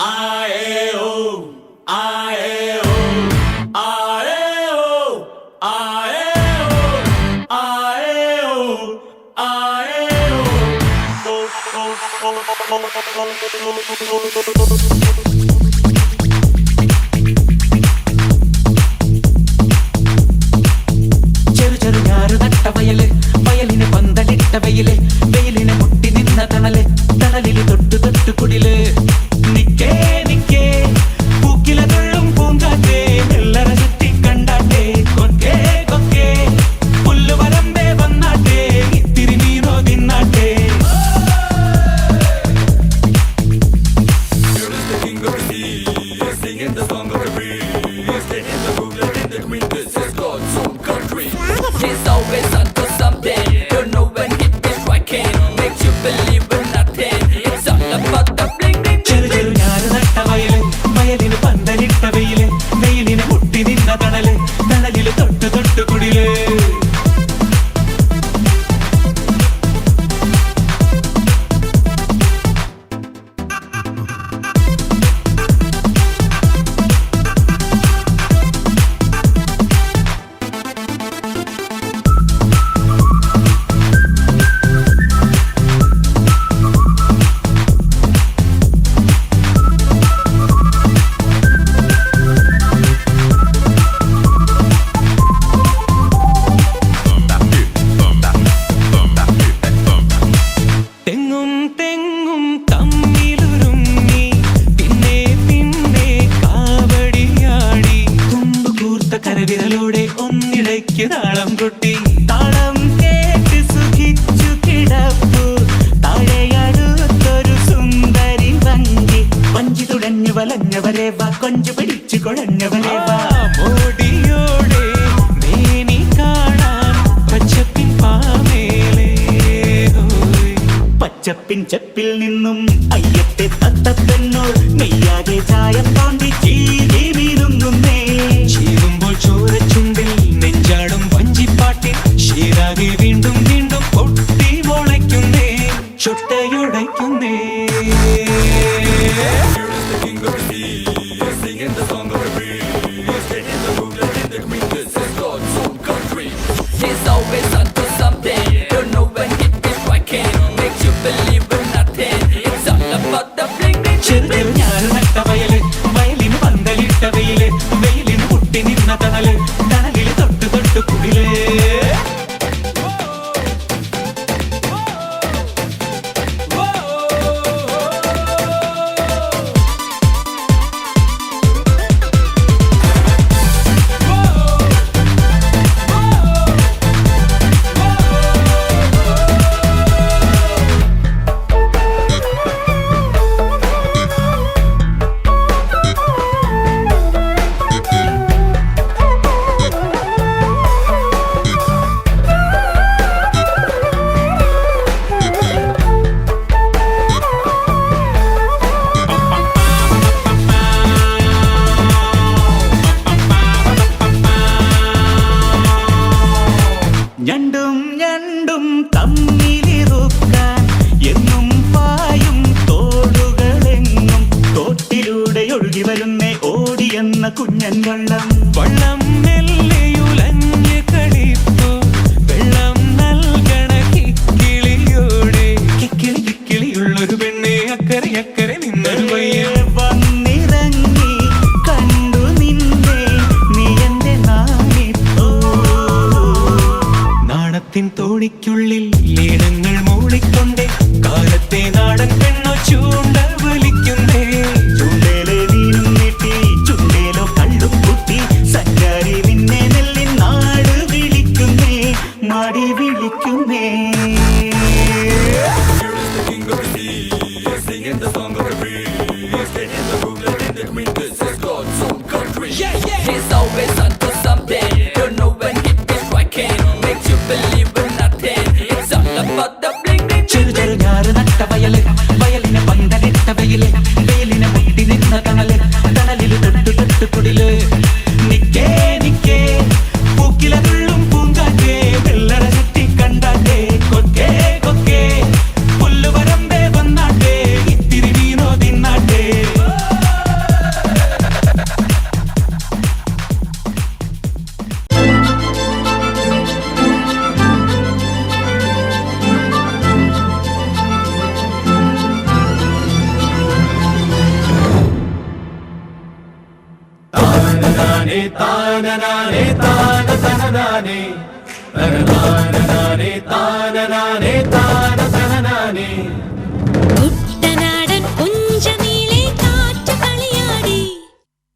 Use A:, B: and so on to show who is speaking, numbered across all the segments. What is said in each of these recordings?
A: Aye oh, aye oh, aye oh, aye oh, aye oh, aye
B: ചെറു ചെറു ഞാറ് നട്ട വയല്, വയലിന് പന്തലിട്ട വെയില്, വെയിലിനെ മുട്ടി നിന്ന തണല്, തണലില് തൊട്ടു തൊട്ടു കുടില്. നിക്കേ നിക്കേ പൂക്കില തുള്ളും പൂങ്കാറ്റേ, വെള്ളറ ചുറ്റി കണ്ടാട്ടെ, കൊക്കേ കൊക്കേ പുല്ലു വരമ്പേ വന്നാട്ടെ, ഇത്തിരി നീരോ തിന്നാട്ടെ.
A: Singing the song of the breeze, getting the groove, letting the queen. This is God's own country.
C: He's always onto something. Don't know when hit is striking. Makes you believe in nothing. It's all about the bling bling.
B: ചെറു ചെറു ഞാറ് നട്ട വയല്, വയലിന് പന്തലിട്ട വെയില്, വെയിലിനെ മുട്ടി നിന്ന തണല്, തണലില് തൊട്ടു തൊട്ടു കുടില്. തെങ്ങും തെങ്ങും തമ്മിലുരുമ്മി, പിന്നെ പിന്നെ കാവടിയാടി, തുമ്പ് കൂർത്ത കരവിരലോടെ ഒന്നിടയ്ക്ക് താളം കൊട്ടി. താളം കേട്ട് സുഖിച്ചു കിടപ്പു, താഴെയടുത്തൊരു സുന്ദരി വഞ്ചി, വഞ്ചി തുഴഞ്ഞു വലഞ്ഞവരെ വാ, കൊഞ്ചു പിടിച്ചു കുഴഞ്ഞവരെ വാ. മോടിയോടെ മേനി കാണാൻ പച്ചപ്പിൻ പാമേലേ, പച്ചപ്പിൻ ചെപ്പിൽ നിന്നും അയ്യത്തെ തത്തപ്പെന്നോ, നെയ്യാകെ ചായം തോണ്ടി ചീരി വീരുങ്ങുന്നേ. ചീറുമ്പോൾ ചോരച്ചുണ്ടിൽ നെഞ്ചാടും വഞ്ചിപ്പാട്ടിൽ, ശീരാകെ വീണ്ടും വീണ്ടും പൊട്ടി മുളയ്ക്കുന്നേ, ചൊട്ടയുടയ്ക്കുന്നേ.
A: Here is the king of the sea, singing the song of the breeze, getting the groove, letting the queen. This is God's own country.
C: He's always onto something. Don't know when hit is striking. Makes you believe in nothing. It's all about the bling bling.
B: ചെറു ചെറു ഞാറ് നട്ട വയല്, വയലിന് പന്തലിട്ട വെയില്, വെയിലിന് മുട്ടി നിന്ന തണല്, തണലില് തൊട്ടു തൊട്ടു കുടില്. ഞണ്ടും ഞണ്ടും തമ്മിലിറുക്കാൻ എന്നും പായും തോടുകളെങ്ങും, തോട്ടിലൂടെ ഒഴുകി വരുന്നേ ഓടിയെന്ന കുഞ്ഞൻ വള്ളം. വള്ളം മെല്ലെയുലഞ്ഞ് കളിപ്പോ, വെള്ളം നൽകണ കിക്കിളിയോടെ, കിക്കിളി കിക്കിളിയുള്ളൊരു പെണ്ണെ അക്കരെ അക്കരെ നിന്നൊരു പയ്യൻ വന്നിറങ്ങി, കണ്ടു നിന്നെ നീ എന്റെ നാണിപ്പോ. നാണത്തിൻ തോണിക്കുള്ളിൽ ലീനങ്ങൾ മൂളിക്കൊണ്ടേ, കാലത്തെ നാടൻ പെണ്ണോ ചൂണ്ട വലിക്കുന്നേ. ചൂണ്ടേലെ നീനും നീട്ടി, ചുണ്ടേലോ കള്ളും കുട്ടി, സഞ്ചാരി നിന്നെ നെല്ലിൻ നാട് വിളിക്കുന്നേ, മാടി വിളിക്കുന്നേ.
A: Here is the king of the sea, singing the song of the breeze, getting the groove, letting the queen. This is God's own country.
C: He's always onto something. Don't know when hit is striking. Makes you believe in nothing. It's all about the bling bling.
B: ചെറു ചെറു ഞാറ് നട്ട വയല്, വയലിന് പന്തലിട്ട വെയില്, വെയിലിനെ മുട്ടി നിന്ന തണല്, തണലില് തൊട്ടു തൊട്ടു കുടില്. നിക്കേ നിക്കേ പൂക്കില തുള്ളും പൂങ്കാറ്റേ, വെള്ളറ ചുറ്റി കണ്ടാട്ടെ, കൊക്കേ കൊക്കേ പുല്ലു വരമ്പേ വന്നാട്ടെ, ഇത്തിരി വീണോ തിന്നാട്ടെ.
A: തനനാനേ താനനാനേ താന തനനാനേ തനനാനേ താനനാനേ താന തനനാനേ
D: കുട്ടനാടൻ പുഞ്ചനീളെ കാറ്റ് കളിയാടി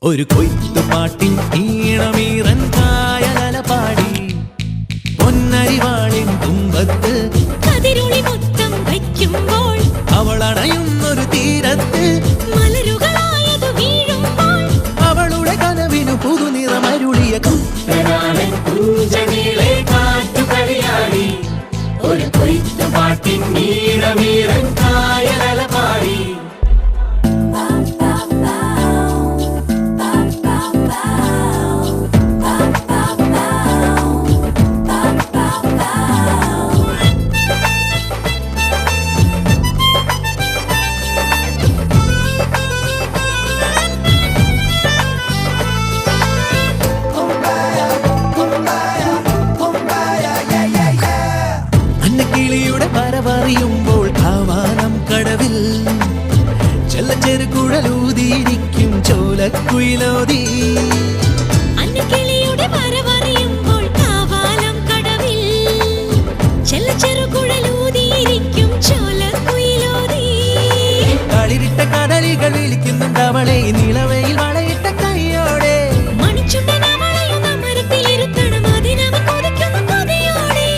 B: ഒരു കൊയ്ത്തുപാട്ടിൻ ഈണമീറൻ കായലല പാടി പൊന്നരിവാളിൻ തുമ്പത്ത്
D: കതിരുളി മൊത്തം വയ്ക്കുമ്പോൾ
B: അവളണയുന്നൊരു തീരത്ത്
D: മലരുകളായതു വീഴുമ്പോൾ
B: അവളുടെ കനവിനു പുതുനിറമരുളിയ കുട്ടനാടൻ പുഞ്ചനീളെ കാറ്റുകളിയാടി ഒരു കൊയ്ത്തുപാട്ടിൻ ഈണമീറൻ കായലല പാടി അന്നക്കിളിയുടെ വരവറിയുമ്പോൾ കാവാനം കടവിൽ ചെല്ലച്ചെറുകുഴലൂതിയിരിക്കും ചോലക്കുയിലോതി
D: അന്നക്കിളിയുടെ വരവറിയുമ്പോൾ കാവാലം കടവിൽ ചെറുകുഴലൂതിയിരിക്കും ചോലക്കുയിലോതി
B: കളിരിട്ട കടലികൾ വിളിക്കുന്നുണ്ടവളെ നിലവയിൽ വളയിട്ട കൈയോടെ
D: മണിച്ചുണ്ടൻ അവളെയും മരത്തിലിരുത്തണം അതിനവ കൊതിക്കുന്ന കൊതിയോടെ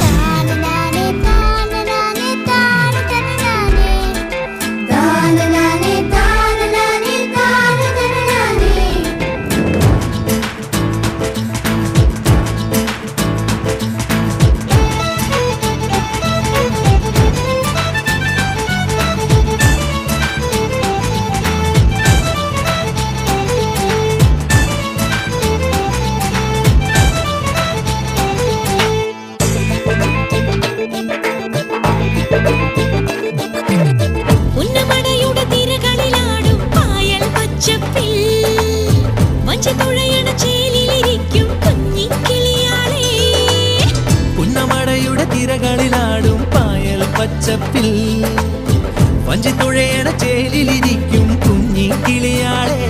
E: താനനാനേ താനനാനേ താനതനനാനേ താനനാനേ താനനാനേ താനതനനാനേ
D: ഉന്നമടയുടെ തിരകളിലാടും പായൽ പച്ചപ്പിൽ വഞ്ചിത്തുഴയണ ചേലിലിരിക്കും കുഞ്ഞിക്കിളിയാളെ
B: പുന്നമടയുടെ തിരകളിലാടും പായൽ പച്ചപ്പിൽ വഞ്ചിത്തുഴയണ ചേലിലിരിക്കും കുഞ്ഞി കിളിയാളെ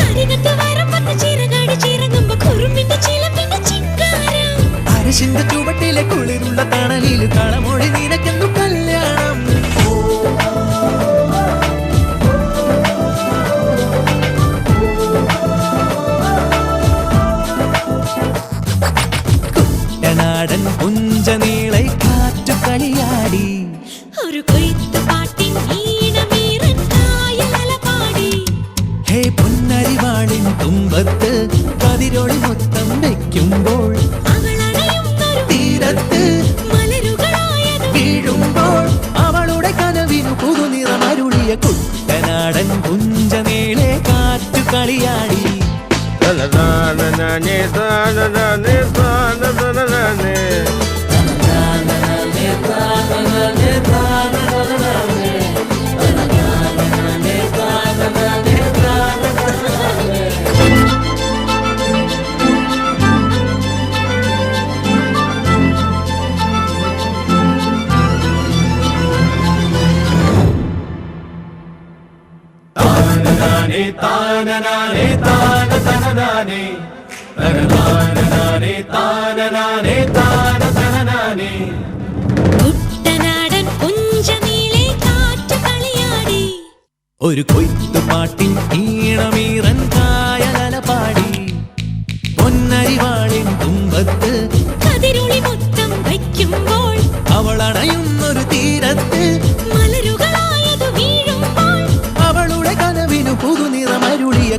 D: അരികത്ത് വരമ്പത്ത് ചിറകാടി ചിറങ്ങുമ്പോ കുറുമ്പിന്റെ ചിലമ്പിന്റെ ചിങ്കാരം
B: അരശിന്റെ ചുവട്ടിലെ കുളിരുള്ള തണലിൽ കളമൊഴി നിനക്കെന്നു കല്യാണം കുട്ടനാടൻ പുഞ്ചനീളെ കാറ്റു കളിയാടി
D: ഒരു കൊയ്ത്ത് പാട്ടിൻ ഈണമീറൻ കായലല പാടി
B: ഹേ പൊന്നരിവാളിൻ തുമ്പത്ത് കതിരൊളി മൊത്തം വയ്ക്കുമ്പോൾ
D: അവളണയുന്നൊരു
B: തീരത്ത്
D: മലരുകളായതു
B: വീഴുമ്പോൾ അവളുടെ കനവിനു പുതുനിറമരുളിയ കുട്ടനാടൻ പുഞ്ചനീളെ കാറ്റു കളിയാടി
F: തനനാനേ താനനാനേ താനതനനാനേ
A: താനനാനേ താനനാനേ താന തനനാനേ തനനാനേ താനനാനേ താന തനനാനേ
D: കുട്ടനാടൻ പുഞ്ചനീളെ കാറ്റ് കളിയാടി
B: ഒരു കൊയ്ത്തുപാട്ടിൻ ഈണമീറൻ കായലല പാടി പൊന്നരിവാളിൻ തുമ്പത്ത്
D: കതിരുളി മൊത്തം വയ്ക്കുമ്പോൾ
B: അവളണയുന്നൊരു തീരത്ത്
D: മലരുകളായതു വീഴുമ്പോൾ
B: അവളുടെ കനവിനു പുതുനിറമരുളിയ